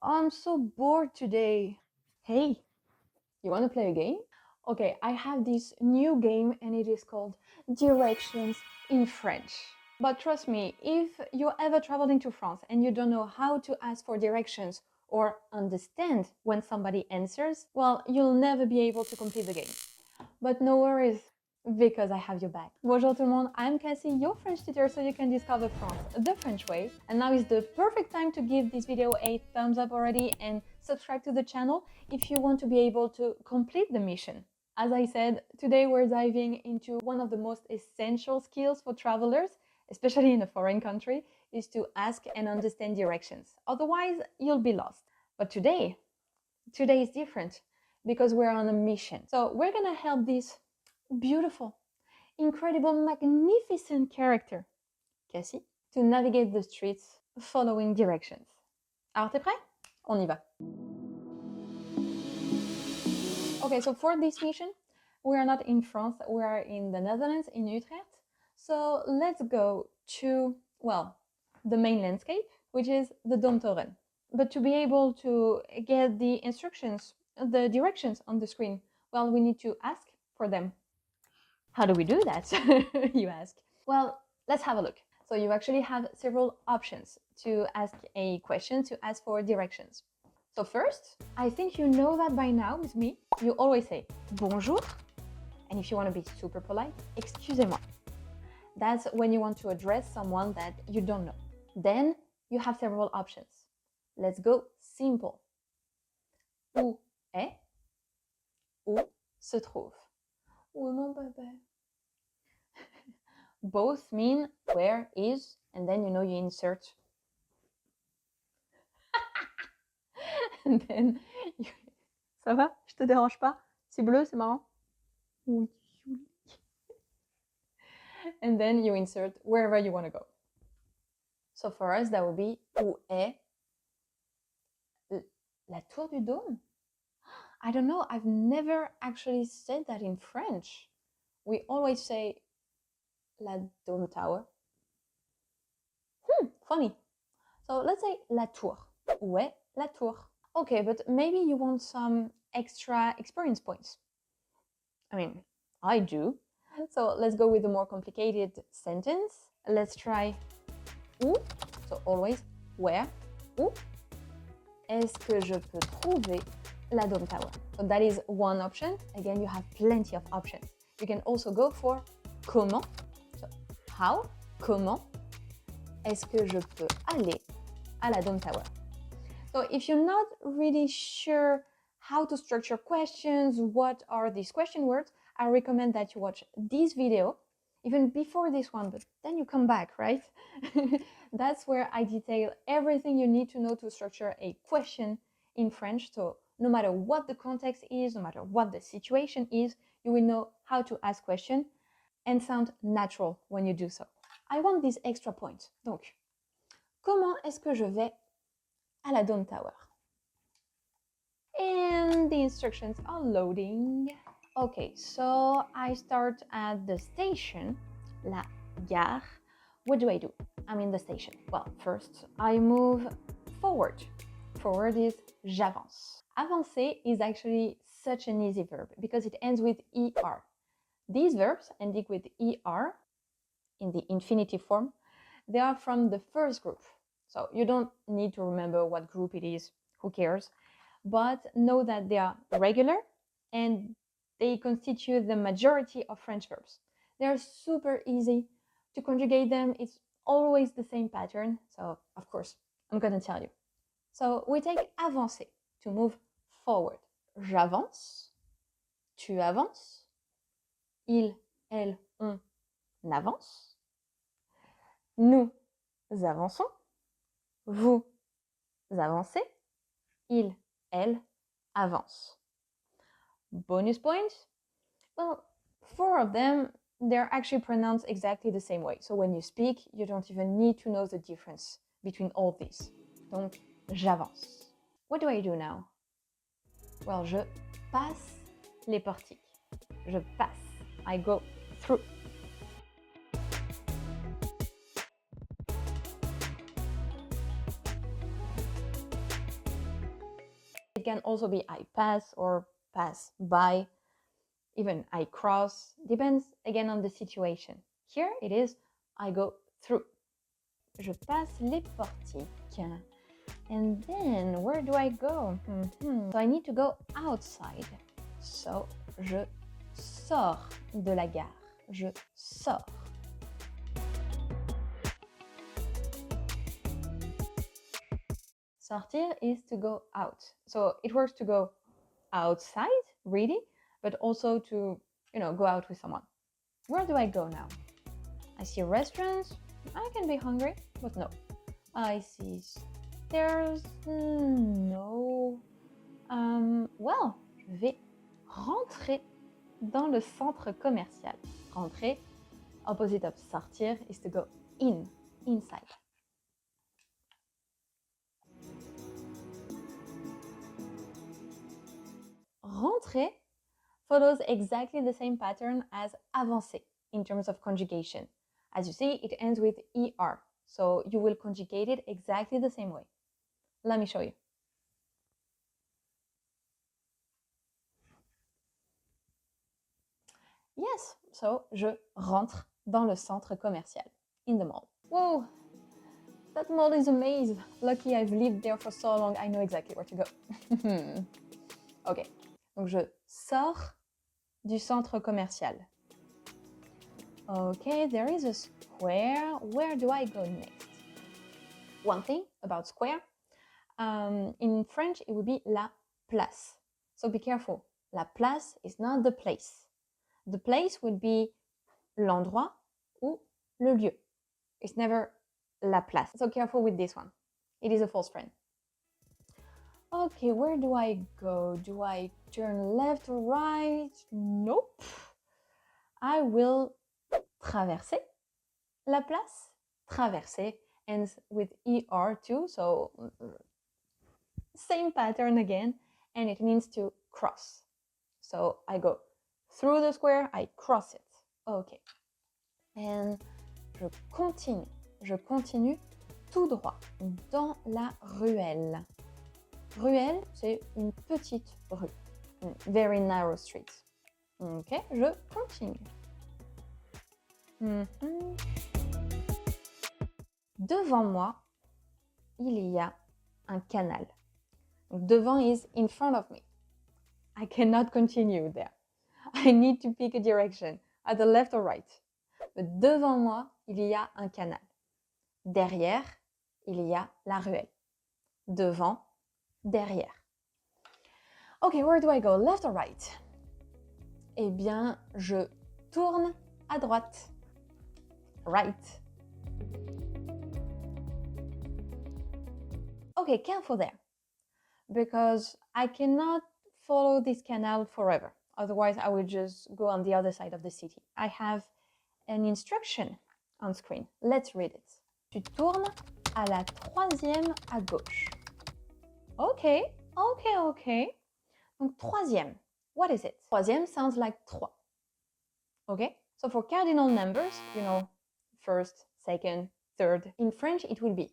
I'm so bored today. Hey, you want to play a game? Okay, I have this new game and it is called Directions in French. But trust me, if you're ever traveling to France and you don't know how to ask for directions or understand when somebody answers, well, you'll never be able to complete the game. But no worries, because I have your back. Bonjour tout le monde, I'm Cassy, your French teacher, so you can discover France the French way. And now is the perfect time to give this video a thumbs up already and subscribe to the channel if you want to be able to complete the mission. As I said, today we're diving into one of the most essential skills for travelers, especially in a foreign country, is to ask and understand directions. Otherwise, you'll be lost. But today is different because we're on a mission. So we're gonna help this beautiful, incredible, magnificent character, Cassy, to navigate the streets following directions. Alors, t'es prêt? On y va. Okay, so for this mission, we are not in France, we are in the Netherlands, in Utrecht. So let's go to, well, the main landscape, which is the Domtoren. But to be able to get the instructions, the directions on the screen, well, we need to ask for them. How do we do that, you ask? Well, let's have a look. So you actually have several options to ask a question, to ask for directions. So first, I think you know that by now with me, you always say bonjour. And if you want to be super polite, excusez-moi. That's when you want to address someone that you don't know. Then you have several options. Let's go simple. Où est? Où se trouve? Où est mon bébé? Both mean where is, and then you insert. And then ça va? Je te dérange pas? C'est bleu, c'est marrant? Oui. And then you insert wherever you want to go. So for us, that would be où est la tour du Dôme? I don't know, I've never actually said that in French. We always say la Dôme Tower. Funny. So let's say la tour. Où est la tour? Okay, but maybe you want some extra experience points. I mean, I do. So let's go with a more complicated sentence. Let's try où. So always where. Où est-ce que je peux trouver la Dôme Tower? So that is one option. Again, you have plenty of options. You can also go for comment. So how, comment est-ce que je peux aller à la Dôme Tower? So if you're not really sure how to structure questions, what are these question words, I recommend that you watch this video, even before this one, but then you come back, right? That's where I detail everything you need to know to structure a question in French. So no matter what the context is, no matter what the situation is, you will know how to ask questions and sound natural when you do so. I want this extra point. Donc, comment est-ce que je vais à la Dôme Tower? And the instructions are loading. Okay, so I start at the station, la gare. What do? I'm in the station. Well, first I move forward. Forward is j'avance. Avancer is actually such an easy verb because it ends with ER. These verbs ending with ER in the infinitive form, they are from the first group. So you don't need to remember what group it is, who cares? But know that they are regular and they constitute the majority of French verbs. They're super easy to conjugate them. It's always the same pattern. So, of course, I'm going to tell you. So, we take avancer to move forward. J'avance, tu avances, il, elle, on avance, nous avançons, vous avancez, il, elle avance. Bonus points? Well, 4 of them, they're actually pronounced exactly the same way. So when you speak, you don't even need to know the difference between all these. Donc, j'avance. What do I do now? Well, je passe les portiques. Je passe. I go through. can also be I pass or pass by, even I cross, depends again on the situation. Here it is I go through. Je passe les portiques. And then where do I go? So I need to go outside. So je sors de la gare. Je sors. Sortir is to go out. So it works to go outside, really, but also to, go out with someone. Where do I go now? I see restaurants. I can be hungry, but no. I see stairs. No. Well, je vais rentrer dans le centre commercial. Rentrer, opposite of sortir, is to go inside. Rentrer follows exactly the same pattern as avancer in terms of conjugation. As you see, it ends with ER, so you will conjugate it exactly the same way. Let me show you. Yes, so je rentre dans le centre commercial, in the mall. Whoa, that mall is a maze. Lucky I've lived there for so long, I know exactly where to go. Ok, donc je sors du centre commercial. Okay, there is a square. Where do I go next? One thing about square, in French it would be la place. So be careful. La place is not the place. The place would be l'endroit ou le lieu. It's never la place. So careful with this one. It is a false friend. Okay, where do I go? Do I turn left or right? Nope. I will traverser la place. Traverser ends with ER too, so same pattern again, and it means to cross. So I go through the square, I cross it. Okay. And je continue tout droit dans la ruelle. Ruelle, c'est une petite rue. Very narrow street. Ok, je continue. Devant moi, il y a un canal. Devant is in front of me. I cannot continue there. I need to pick a direction, either left or right. But devant moi, il y a un canal. Derrière, il y a la ruelle. Devant, derrière. Okay, where do I go? Left or right? Eh bien, je tourne à droite. Right. Okay, careful there. Because I cannot follow this canal forever. Otherwise, I will just go on the other side of the city. I have an instruction on screen. Let's read it. Tu tournes à la troisième à gauche. Okay. Donc, troisième. What is it? Troisième sounds like trois. Okay? So for cardinal numbers, first, second, third. In French, it will be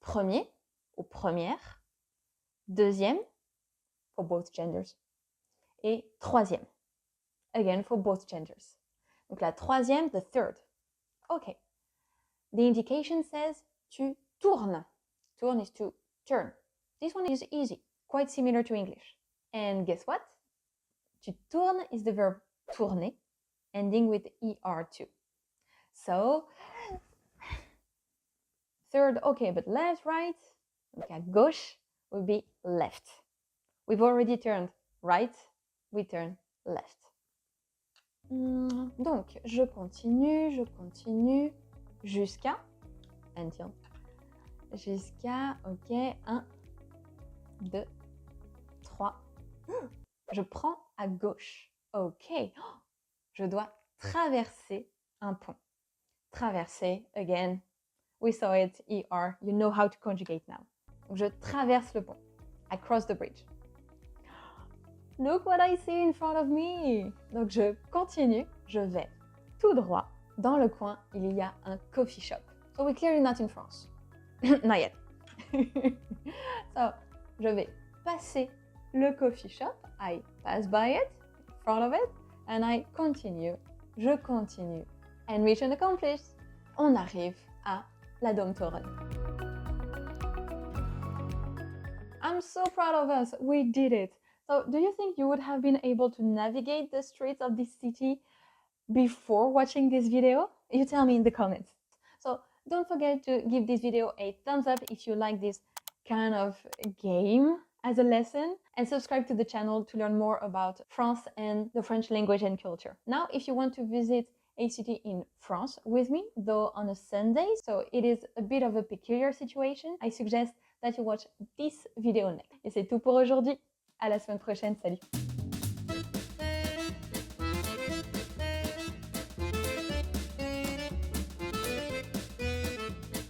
premier ou première, deuxième for both genders, et troisième, again for both genders. Donc la troisième, the third. Okay. The indication says tu tournes. Tourne is to turn. This one is easy, quite similar to English. And guess what? Tu tournes is the verb tourner, ending with ER too. So, third, okay, but left, right. Donc à gauche would be left. We've already turned right, we turn left. Donc, je continue jusqu'à, until, jusqu'à, ok, 1, 2, 3. Je prends à gauche. Ok. Je dois traverser un pont. Traverser, again, we saw it, ER, you know how to conjugate now. Donc, je traverse le pont. I cross the bridge. Look what I see in front of me. Donc, je continue, je vais tout droit. Dans le coin, il y a un coffee shop. So, we're clearly not in France. Not yet. So, je vais passer le coffee shop, I pass by it, in front of it, and I continue. Je continue. And mission accomplished. On arrive à la Domtoren. I'm so proud of us. We did it. So, do you think you would have been able to navigate the streets of this city before watching this video? You tell me in the comments. So, don't forget to give this video a thumbs up if you like this kind of game as a lesson, and subscribe to the channel to learn more about France and the French language and culture. Now, if you want to visit a city in France with me, though on a Sunday, so it is a bit of a peculiar situation, I suggest that you watch this video next. Et c'est tout pour aujourd'hui. À la semaine prochaine. Salut!